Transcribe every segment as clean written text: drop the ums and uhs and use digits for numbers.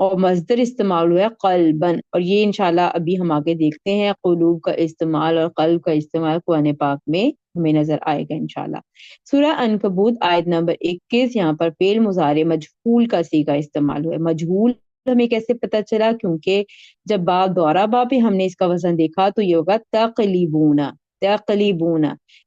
اور مصدر استعمال ہوا ہے قلبن، اور یہ انشاءاللہ ابھی ہم آگے دیکھتے ہیں قلوب کا استعمال اور قلب کا استعمال قرآن پاک میں ہمیں نظر آئے گا انشاءاللہ۔ سورہ عنکبوت آیت نمبر 21، یہاں پر فعل مضارع مجہول کا صیغہ استعمال ہوا ہے۔ مجہول ہمیں کیسے پتہ چلا؟ کیونکہ جب باب دوہرا باب پہ ہم نے اس کا وزن دیکھا تو یہ ہوگا تقلیبون، تقلیبون،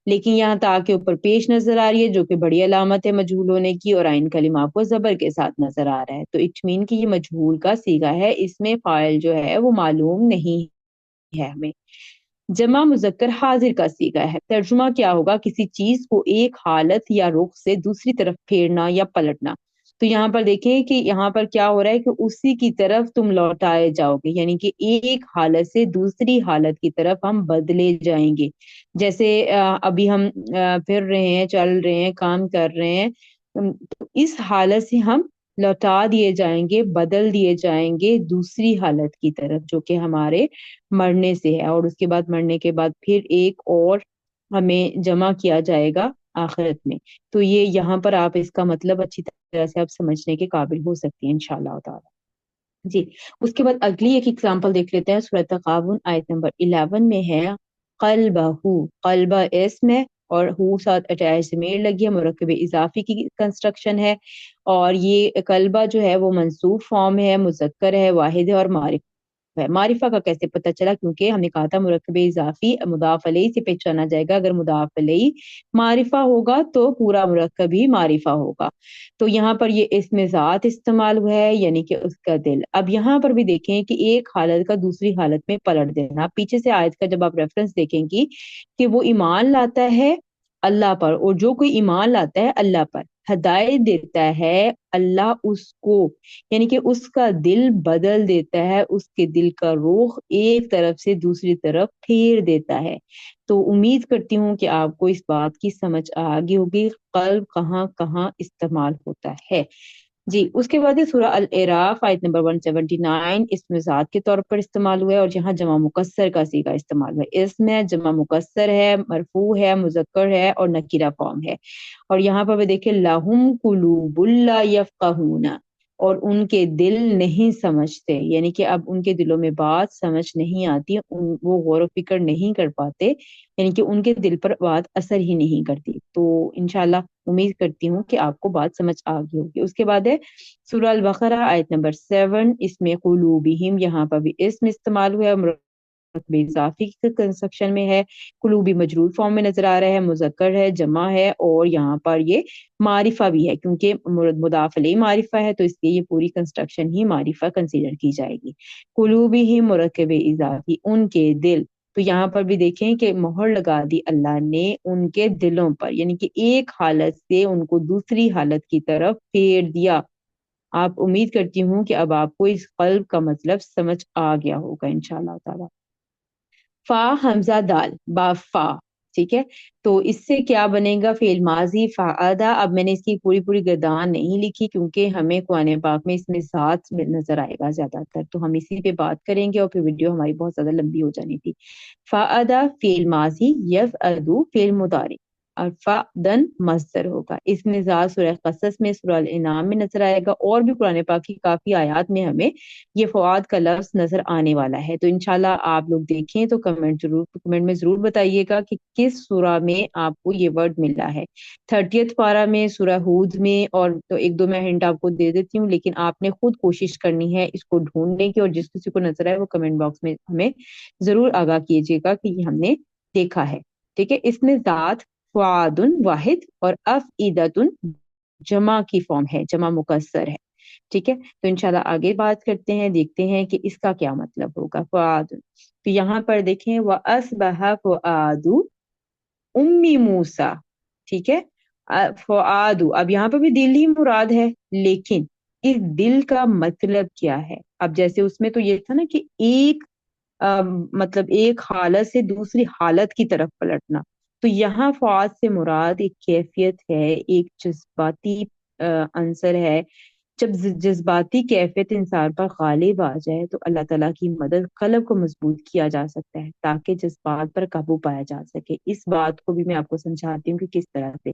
لیکن یہاں تا کے اوپر پیش نظر آ رہی ہے جو کہ بڑی علامت ہے مجہول ہونے کی، اور عین کلمہ آپ کو زبر کے ساتھ نظر آ رہا ہے، تو اٹ مین کہ یہ مجہول کا صیغہ ہے، اس میں فاعل جو ہے وہ معلوم نہیں ہے ہمیں۔ جمع مذکر حاضر کا صیغہ ہے۔ ترجمہ کیا ہوگا؟ کسی چیز کو ایک حالت یا رخ سے دوسری طرف پھیرنا یا پلٹنا۔ تو یہاں پر دیکھیں کہ یہاں پر کیا ہو رہا ہے کہ اسی کی طرف تم لوٹائے جاؤ گے، یعنی کہ ایک حالت سے دوسری حالت کی طرف ہم بدلے جائیں گے۔ جیسے ابھی ہم پھر رہے ہیں، چل رہے ہیں، کام کر رہے ہیں، تو اس حالت سے ہم لوٹا دیے جائیں گے، بدل دیے جائیں گے دوسری حالت کی طرف جو کہ ہمارے مرنے سے ہے، اور اس کے بعد مرنے کے بعد پھر ایک اور ہمیں جمع کیا جائے گا آخرت میں۔ تو یہ یہاں پر آپ اس کا مطلب اچھی طرح سے آپ سمجھنے کے قابل ہو سکتی ہیں انشاءاللہ تعالی۔ جی، اس کے بعد اگلی ایک ایگزامپل دیکھ لیتے ہیں۔ سورۃ تغابن آیت نمبر 11 میں ہے قلبہ، قلبہ اسم ہے اور ہو ساتھ اٹیچ ضمیر لگی ہے، مرکب اضافی کی کنسٹرکشن ہے، اور یہ قلبہ جو ہے وہ منصوب فارم ہے، مذکر ہے، واحد ہے اور معرفہ ہے۔ معرفہ کا کیسے پتہ چلا؟ کیونکہ ہم نے کہا تھا مرکب اضافی مضاف الیہ سے پہچانا جائے گا، اگر مضاف الیہ معرفہ ہوگا تو پورا مرکب ہی معرفہ ہوگا۔ تو یہاں پر یہ اسم ذات استعمال ہوا ہے، یعنی کہ اس کا دل۔ اب یہاں پر بھی دیکھیں کہ ایک حالت کا دوسری حالت میں پلٹ دینا، پیچھے سے آیت کا جب آپ ریفرنس دیکھیں گی کہ وہ ایمان لاتا ہے اللہ پر، اور جو کوئی ایمان لاتا ہے اللہ پر ہدایت دیتا ہے اللہ اس کو، یعنی کہ اس کا دل بدل دیتا ہے، اس کے دل کا رخ ایک طرف سے دوسری طرف پھیر دیتا ہے۔ تو امید کرتی ہوں کہ آپ کو اس بات کی سمجھ آ گئی ہوگی قلب کہاں کہاں استعمال ہوتا ہے۔ جی، اس کے بعد سورہ الاعراف آیت نمبر 179 اسم ذات کے طور پر استعمال ہوا ہے، اور جہاں جمع مکسر کا صیغہ استعمال ہوا ہے۔ اسم ہے، جمع مکسر ہے، مرفوع ہے، مذکر ہے اور نکرہ فارم ہے، اور یہاں پر بھی دیکھیں لہم قلوب لا یفقہون، اور ان کے دل نہیں سمجھتے، یعنی کہ اب ان کے دلوں میں بات سمجھ نہیں آتی، وہ غور و فکر نہیں کر پاتے، یعنی کہ ان کے دل پر بات اثر ہی نہیں کرتی۔ تو انشاءاللہ امید کرتی ہوں کہ آپ کو بات سمجھ آ گئی ہوگی۔ اس کے بعد ہے سورہ البقرہ آیت نمبر 7، اس میں قلوبہم، یہاں پر بھی اسم استعمال ہوا ہے، مرکب اضافی کی کنسٹرکشن میں ہے، قلوبی مجرور فارم میں نظر آ رہا ہے، مذکر ہے، جمع ہے، اور یہاں پر یہ معرفہ بھی ہے، کیونکہ مضاف الیہ معرفہ ہے تو اس لیے یہ پوری کنسٹرکشن ہی معرفہ کنسیڈر کی جائے گی۔ قلوبہم مرکب اضافی، ان کے دل، تو یہاں پر بھی دیکھیں کہ مہر لگا دی اللہ نے ان کے دلوں پر، یعنی کہ ایک حالت سے ان کو دوسری حالت کی طرف پھیر دیا۔ آپ امید کرتی ہوں کہ اب آپ کو اس قلب کا مطلب سمجھ آ گیا ہوگا انشاءاللہ تعالی۔ فا حمزہ دال با فا، ٹھیک ہے، تو اس سے کیا بنے گا؟ فعل ماضی فعادہ۔ اب میں نے اس کی پوری گردان نہیں لکھی کیونکہ ہمیں قرآن پاک میں اس میں ذات میں نظر آئے گا زیادہ تر، تو ہم اسی پہ بات کریں گے اور پھر ویڈیو ہماری بہت زیادہ لمبی ہو جانی تھی۔ فعادہ فعل ماضی، یفعدو فعل مضارع، اور فعدن مصدر ہوگا۔ اس میں ذات سورہ قصص میں، سورہ الانعام میں نظر آئے گا، اور بھی قرآن پاک کی کافی آیات میں ہمیں یہ فواد کا لفظ نظر آنے والا ہے۔ تو انشاءاللہ آپ لوگ دیکھیں تو کمنٹ میں ضرور بتائیے گا کہ کس سورہ میں آپ کو یہ ورڈ ملا ہے۔ 30 پارہ میں، سورہ ہود میں، اور تو ایک دو میں ہنٹ آپ کو دے دیتی ہوں، لیکن آپ نے خود کوشش کرنی ہے اس کو ڈھونڈنے کی، اور جس کسی کو نظر آئے وہ کمنٹ باکس میں ہمیں ضرور آگاہ کیجیے گا کہ یہ ہم نے دیکھا ہے، ٹھیک ہے۔ اس میں ذات فعاد واحد اور افعیدۃ جمع کی فارم ہے، جمع مکسر ہے، ٹھیک ہے۔ تو انشاءاللہ آگے بات کرتے ہیں، دیکھتے ہیں کہ اس کا کیا مطلب ہوگا فعاد۔ تو یہاں پر دیکھیں وَأَصْبَحَ فُؤَادُ أُمِّ مُوسَىٰ، ٹھیک ہے۔ فعاد، اب یہاں پہ بھی دل ہی مراد ہے، لیکن اس دل کا مطلب کیا ہے؟ اب جیسے اس میں تو یہ تھا نا کہ ایک مطلب ایک حالت سے دوسری حالت کی طرف پلٹنا، تو یہاں فعاد سے مراد ایک کیفیت ہے، ایک جذباتی عنصر ہے۔ جب جذباتی کیفیت انسان پر غالب آ جائے تو اللہ تعالیٰ کی مدد قلب کو مضبوط کیا جا سکتا ہے تاکہ جذبات پر قابو پایا جا سکے۔ اس بات کو بھی میں آپ کو سمجھاتی ہوں کہ کس طرح سے۔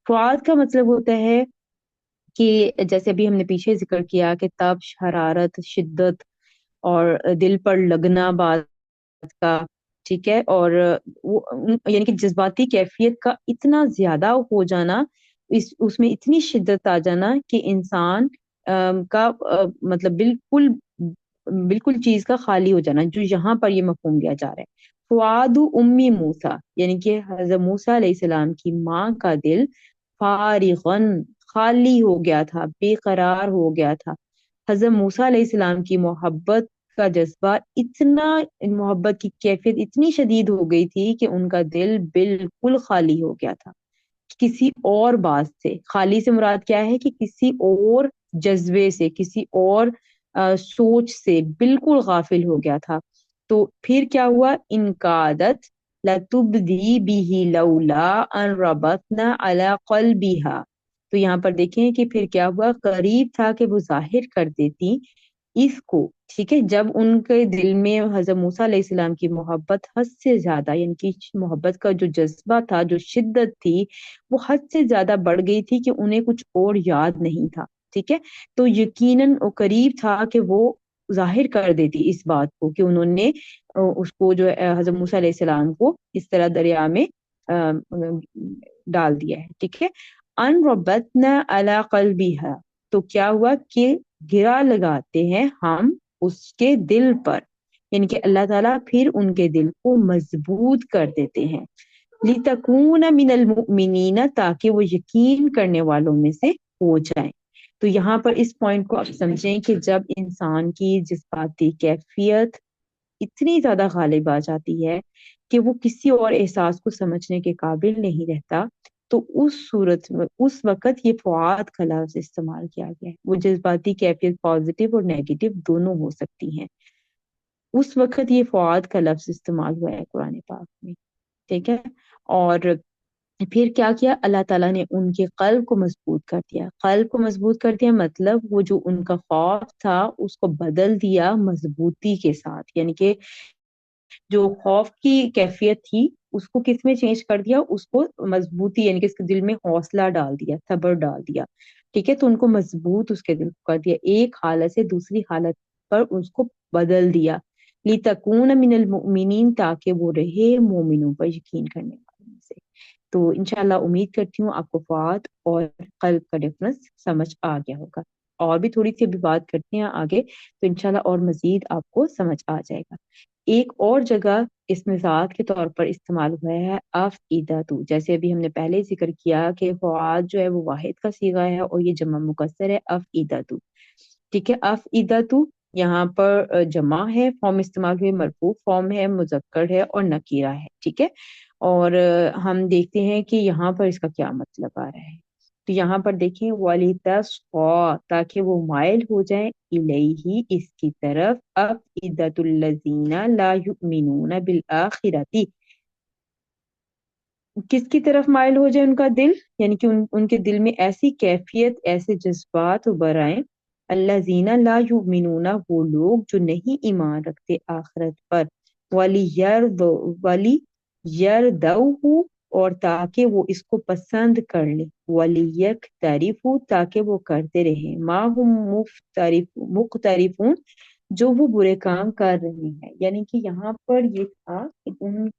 فعاد کا مطلب ہوتا ہے کہ جیسے ابھی ہم نے پیچھے ذکر کیا کہ تپش، حرارت، شدت اور دل پر لگنا بات کا، ٹھیک ہے، اور وہ یعنی کہ جذباتی کیفیت کا اتنا زیادہ ہو جانا، اس میں اتنی شدت آ جانا کہ انسان کا مطلب بالکل بالکل چیز کا خالی ہو جانا، جو یہاں پر یہ مفہوم دیا جا رہا ہے۔ فؤاد امی موسیٰ، یعنی کہ حضرت موسیٰ علیہ السلام کی ماں کا دل فارغن، خالی ہو گیا تھا، بے قرار ہو گیا تھا۔ حضرت موسیٰ علیہ السلام کی محبت کا جذبہ اتنا، محبت کی کیفیت اتنی شدید ہو گئی تھی کہ ان کا دل بالکل خالی ہو گیا تھا کسی اور بات سے۔ خالی سے مراد کیا ہے کہ کسی اور جذبے سے، کسی اور سوچ سے بالکل غافل ہو گیا تھا۔ تو پھر کیا ہوا؟ انقادت لتبدی بھی لولا ان ربطنا علی قلبها۔ تو یہاں پر دیکھیں کہ پھر کیا ہوا، قریب تھا کہ وہ ظاہر کر دیتی اس کو، ٹھیک ہے، جب ان کے دل میں حضرت موسیٰ علیہ السلام کی محبت حد سے زیادہ، یعنی کہ محبت کا جو جذبہ تھا، جو شدت تھی، وہ حد سے زیادہ بڑھ گئی تھی کہ انہیں کچھ اور یاد نہیں تھا، ٹھیک ہے، تو یقیناً وہ قریب تھا کہ وہ ظاہر کر دیتی اس بات کو کہ انہوں نے اس کو جو حضرت موسیٰ علیہ السلام کو اس طرح دریا میں ڈال دیا ہے، ٹھیک ہے۔ ان ربطنا علی قلبها، تو کیا ہوا کہ گرا لگاتے ہیں ہم اس کے دل پر، یعنی کہ اللہ تعالیٰ پھر ان کے دل کو مضبوط کر دیتے ہیں، لِتَكُونَ مِنَ الْمُؤْمِنِينَ، تاکہ وہ یقین کرنے والوں میں سے ہو جائیں۔ تو یہاں پر اس پوائنٹ کو آپ سمجھیں کہ جب انسان کی جذباتی کیفیت اتنی زیادہ غالب آ جاتی ہے کہ وہ کسی اور احساس کو سمجھنے کے قابل نہیں رہتا، تو اس صورت میں اس وقت یہ فؤاد کا لفظ استعمال کیا گیا ہے۔ وہ جذباتی کیفیت پازیٹیو اور نیگیٹو دونوں ہو سکتی ہیں، اس وقت یہ فؤاد کا لفظ استعمال ہوا ہے قرآن پاک میں، ٹھیک ہے۔ اور پھر کیا کیا؟ اللہ تعالیٰ نے ان کے قلب کو مضبوط کر دیا۔ قلب کو مضبوط کر دیا مطلب وہ جو ان کا خوف تھا اس کو بدل دیا مضبوطی کے ساتھ، یعنی کہ جو خوف کی کیفیت تھی اس کو کس میں چینج کر دیا؟ اس کو مضبوطی، یعنی کہ اس کے دل میں حوصلہ ڈال دیا، صبر ڈال دیا، ٹھیک ہے، تو ان کو مضبوط اس کے دل کو کر دیا، ایک حالت سے دوسری حالت پر اس کو بدل دیا، لِتَكُونَ مِنَ الْمُؤْمِنِينَ، تاکہ وہ رہے مومنوں پر یقین کرنے والوں میں سے۔ تو انشاءاللہ امید کرتی ہوں آپ کو فؤاد اور قلب کا ڈفرنس سمجھ آ گیا ہوگا، اور بھی تھوڑی سی ابھی بات کرتے ہیں آگے تو انشاءاللہ اور مزید آپ کو سمجھ آ جائے گا۔ ایک اور جگہ اس میں ذات کے طور پر استعمال ہوا ہے افئدۃ، جیسے ابھی ہم نے پہلے ذکر کیا کہ فؤاد جو ہے وہ واحد کا صیغہ ہے اور یہ جمع مکسر ہے افئدۃ، ٹھیک ہے۔ افئدۃ یہاں پر جمع ہے، فارم استعمال ہوئے، مرفوع فارم ہے، مذکر ہے اور نکیرہ ہے، ٹھیک ہے۔ اور ہم دیکھتے ہیں کہ یہاں پر اس کا کیا مطلب آ رہا ہے، تو یہاں پر دیکھیں وَلِتَصْغَىٰ، تاکہ وہ مائل ہو جائیں، الیہ، اس کی طرف، افئدۃ الذین لا یؤمنون بالآخرۃ، کس کی طرف مائل ہو جائے ان کا دل، یعنی کہ ان کے دل میں ایسی کیفیت، ایسے جذبات ابھر آئیں، الذین لا یؤمنون، وہ لوگ جو نہیں ایمان رکھتے آخرت پر، وَلِيَرْضَوْهُ، اور تاکہ وہ اس کو پسند کر لیں، وَلِيَقْتَرِفُوا، تاکہ وہ کرتے رہیں، مَا هُمْ مُقْتَرِفُونَ، جو وہ برے کام کر رہے ہیں، یعنی کہ یہاں پر یہ تھا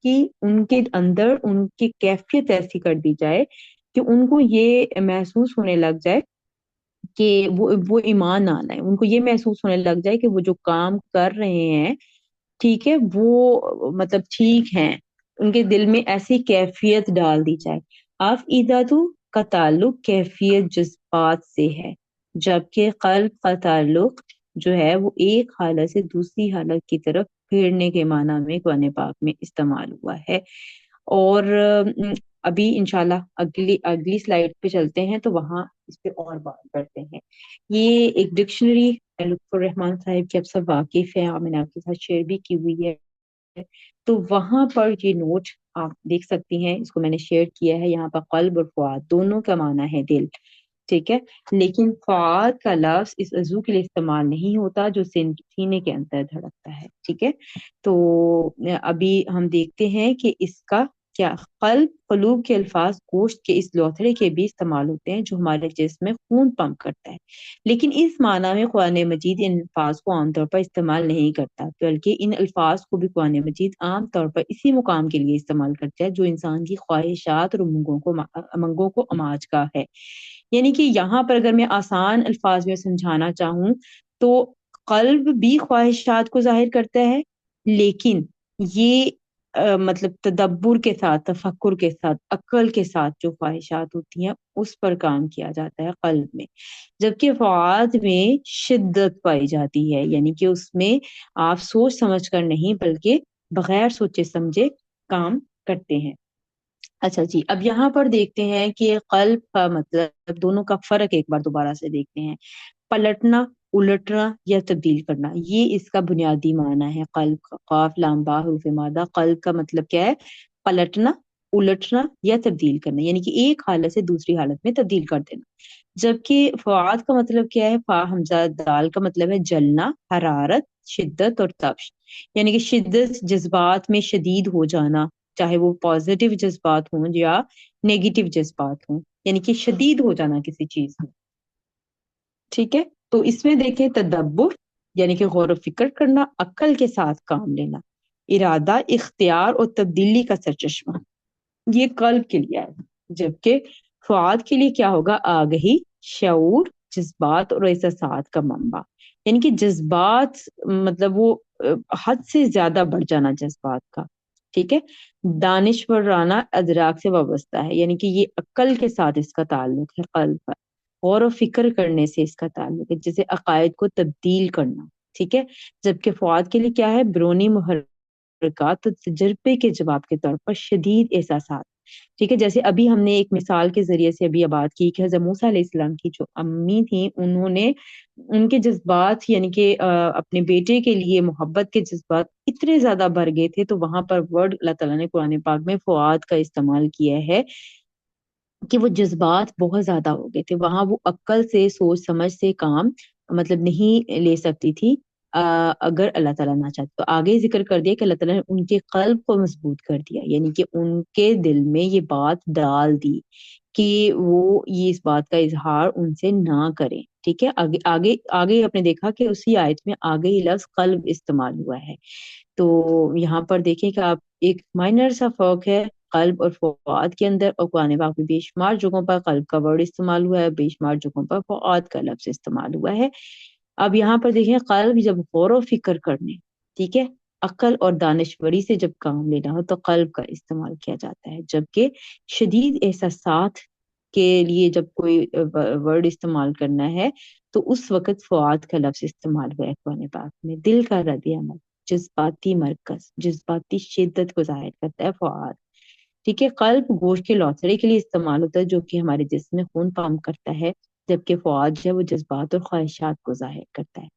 کہ ان کے اندر ان کی کیفیت ایسی کر دی جائے کہ ان کو یہ محسوس ہونے لگ جائے کہ وہ ایمان نہ لائیں، ان کو یہ محسوس ہونے لگ جائے کہ وہ جو کام کر رہے ہیں، ٹھیک ہے، وہ مطلب ٹھیک ہیں، ان کے دل میں ایسی کیفیت ڈال دی جائے۔ افئدۃ کا تعلق کیفیت جذبات سے ہے، جبکہ قلب کا تعلق جو ہے وہ ایک حالت سے دوسری حالت کی طرف پھیرنے کے معنی میں قرآن پاک میں استعمال ہوا ہے۔ اور ابھی انشاءاللہ اگلی سلائیڈ پہ چلتے ہیں تو وہاں اس پہ اور بات کرتے ہیں۔ یہ ایک ڈکشنری لطف الرحمان صاحب کی، اب سب واقف ہے اور میں نے آپ کے ساتھ شیئر بھی کی ہوئی ہے، تو وہاں پر یہ نوٹ آپ دیکھ سکتی ہیں، اس کو میں نے شیئر کیا ہے، یہاں پر قلب اور فؤاد دونوں کا معنی ہے دل، ٹھیک ہے، لیکن فؤاد کا لفظ اس عضو کے لیے استعمال نہیں ہوتا جو سینے کے اندر دھڑکتا ہے، ٹھیک ہے۔ تو ابھی ہم دیکھتے ہیں کہ اس کا کیا قلب قلوب کے الفاظ گوشت کے اس لوتھڑے کے بھی استعمال ہوتے ہیں جو ہمارے جسم میں خون پمپ کرتا ہے، لیکن اس معنی میں قرآن مجید ان الفاظ کو عام طور پر استعمال نہیں کرتا، بلکہ ان الفاظ کو بھی قرآن مجید عام طور پر اسی مقام کے لیے استعمال کرتا ہے جو انسان کی خواہشات اور امنگوں کو اماج کا ہے۔ یعنی کہ یہاں پر اگر میں آسان الفاظ میں سمجھانا چاہوں تو قلب بھی خواہشات کو ظاہر کرتا ہے، لیکن یہ مطلب تدبر کے ساتھ، تفکر کے ساتھ، عقل کے ساتھ جو خواہشات ہوتی ہیں اس پر کام کیا جاتا ہے قلب میں، جبکہ فعاد میں شدت پائی جاتی ہے، یعنی کہ اس میں آپ سوچ سمجھ کر نہیں بلکہ بغیر سوچے سمجھے کام کرتے ہیں۔ اچھا جی، اب یہاں پر دیکھتے ہیں کہ قلب کا مطلب، دونوں کا فرق ایک بار دوبارہ سے دیکھتے ہیں۔ پلٹنا، الٹنا یا تبدیل کرنا، یہ اس کا بنیادی معنی ہے قلب کا۔ قاف لام با حروف مادہ، قلب کا مطلب کیا ہے؟ پلٹنا، الٹنا یا تبدیل کرنا، یعنی کہ ایک حالت سے دوسری حالت میں تبدیل کر دینا۔ جبکہ فعاد کا مطلب کیا ہے؟ فا حمزہ دال کا مطلب ہے جلنا، حرارت، شدت اور تپش، یعنی کہ شدت، جذبات میں شدید ہو جانا، چاہے وہ پازیٹیو جذبات ہوں یا نیگیٹو جذبات ہوں، یعنی کہ شدید ہو جانا کسی چیز میں۔ ٹھیک ہے، تو اس میں دیکھیں تدبر یعنی کہ غور و فکر کرنا، عقل کے ساتھ کام لینا، ارادہ، اختیار اور تبدیلی کا سرچشمہ، یہ قلب کے لیے ہے۔ جبکہ فعاد کے لیے کیا ہوگا؟ آگہی، شعور، جذبات اور احساسات کا منبع، یعنی کہ جذبات، مطلب وہ حد سے زیادہ بڑھ جانا جذبات کا۔ ٹھیک ہے، دانشورانہ ادراک سے وابستہ ہے، یعنی کہ یہ عقل کے ساتھ اس کا تعلق ہے، قلب پر غور و فکر کرنے سے اس کا تعلق ہے، جیسے عقائد کو تبدیل کرنا۔ ٹھیک ہے، جبکہ فعاد کے لیے کیا ہے؟ بیرونی محرکات تو تجربے کے جواب کے طور پر شدید احساسات۔ ٹھیک ہے، جیسے ابھی ہم نے ایک مثال کے ذریعے سے ابھی بات کی کہ حضرت موسیٰ علیہ السلام کی جو امی تھیں، انہوں نے ان کے جذبات یعنی کہ اپنے بیٹے کے لیے محبت کے جذبات اتنے زیادہ بڑھ گئے تھے، تو وہاں پر ورڈ اللہ تعالیٰ نے قرآن پاک میں فعاد کا استعمال کیا ہے کہ وہ جذبات بہت زیادہ ہو گئے تھے، وہاں وہ عقل سے، سوچ سمجھ سے کام مطلب نہیں لے سکتی تھی اگر اللہ تعالیٰ نہ چاہتے۔ تو آگے ذکر کر دیا کہ اللہ تعالیٰ نے ان کے قلب کو مضبوط کر دیا، یعنی کہ ان کے دل میں یہ بات ڈال دی کہ وہ یہ اس بات کا اظہار ان سے نہ کریں۔ ٹھیک ہے، آگے آگے آگے آپ نے دیکھا کہ اسی آیت میں آگے ہی لفظ قلب استعمال ہوا ہے۔ تو یہاں پر دیکھیں کہ آپ ایک مائنر سا فرق ہے قلب اور فؤاد کے اندر، اور قرآن پاک میں بے شمار جگہوں پر قلب کا ورڈ استعمال ہوا ہے، بے شمار جگہوں پر فؤاد کا لفظ استعمال ہوا ہے۔ اب یہاں پر دیکھیں قلب جب غور و فکر کرنے، ٹھیک ہے، عقل اور دانشوری سے جب کام لینا ہو تو قلب کا استعمال کیا جاتا ہے، جبکہ شدید احساسات کے لیے جب کوئی ورڈ استعمال کرنا ہے تو اس وقت فؤاد کا لفظ استعمال ہوا ہے قرآن پاک میں۔ دل کا رد عمل، جذباتی مرکز، جذباتی شدت کو ظاہر کرتا ہے فؤاد۔ ٹھیک ہے، قلب گوشت کے لوتھڑے کے لیے استعمال ہوتا ہے جو کہ ہمارے جسم میں خون پمپ کرتا ہے، جبکہ فؤاد جو ہے وہ جذبات اور خواہشات کو ظاہر کرتا ہے۔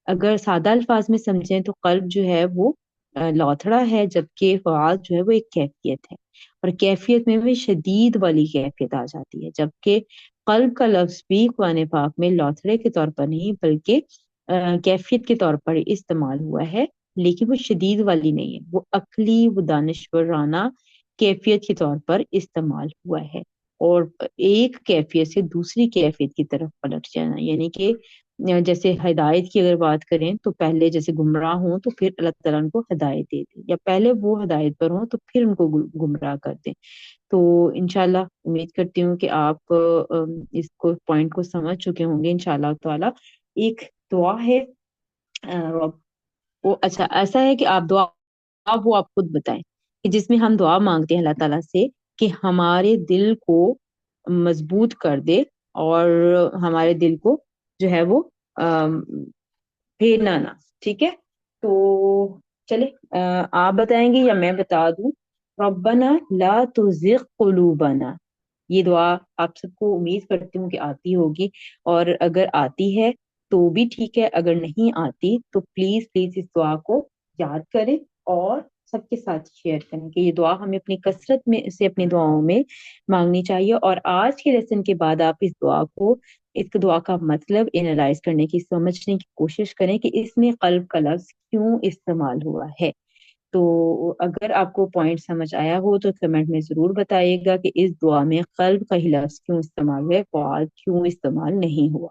اگر سادہ الفاظ میں سمجھیں تو قلب جو ہے وہ لوتھڑا ہے، جبکہ فؤاد جو ہے وہ ایک کیفیت ہے، اور کیفیت میں بھی شدید والی کیفیت آ جاتی ہے، جبکہ قلب کا لفظ بھی قرآن پاک میں لوتھڑے کے طور پر نہیں بلکہ کیفیت کے طور پر استعمال ہوا ہے، لیکن وہ شدید والی نہیں ہے، وہ عقلی، وہ دانشورانہ کیفیت کے طور پر استعمال ہوا ہے، اور ایک کیفیت سے دوسری کیفیت کی طرف پلٹ جانا، یعنی کہ جیسے ہدایت کی اگر بات کریں تو پہلے جیسے گمراہ ہوں تو پھر اللہ تعالیٰ ان کو ہدایت دے دیں، یا پہلے وہ ہدایت پر ہوں تو پھر ان کو گمراہ کر دیں۔ تو انشاءاللہ امید کرتی ہوں کہ آپ اس کو پوائنٹ کو سمجھ چکے ہوں گے انشاءاللہ تعالیٰ۔ ایک دعا ہے، وہ اچھا ایسا ہے کہ آپ دعا وہ آپ خود بتائیں کہ جس میں ہم دعا مانگتے ہیں اللہ تعالیٰ سے کہ ہمارے دل کو مضبوط کر دے اور ہمارے دل کو جو ہے وہ پھیرنا نہ۔ ٹھیک ہے، تو چلے آپ بتائیں گے یا میں بتا دوں؟ ربنا لا تزغ قلوبنا، یہ دعا آپ سب کو امید کرتی ہوں کہ آتی ہوگی، اور اگر آتی ہے تو بھی ٹھیک ہے، اگر نہیں آتی تو پلیز پلیز اس دعا کو یاد کریں اور سب کے ساتھ شیئر کریں کہ یہ دعا ہمیں اپنی کثرت میں سے اپنی دعاؤں میں مانگنی چاہیے، اور آج کے لیسن کے بعد آپ اس دعا کو، اس دعا کا مطلب انالائز کرنے کی، سمجھنے کی کوشش کریں کہ اس میں قلب کا لفظ کیوں استعمال ہوا ہے۔ تو اگر آپ کو پوائنٹ سمجھ آیا ہو تو کمنٹ میں ضرور بتائیے گا کہ اس دعا میں قلب کا لفظ کیوں استعمال ہوا ہے، فعال کیوں استعمال نہیں ہوا۔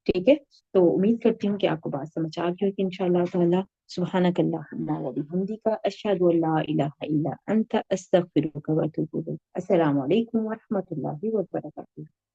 ٹھیک ہے، تو امید کرتی ہوں کہ آپ کو بات سمجھ آ گئی ہوگی انشاءاللہ تعالی۔ سبحانک اللہم و بحمدک، اشہد ان لا الہ الا انت، استغفرک و اتوب الیک۔ السلام علیکم و رحمۃ اللہ وبرکاتہ۔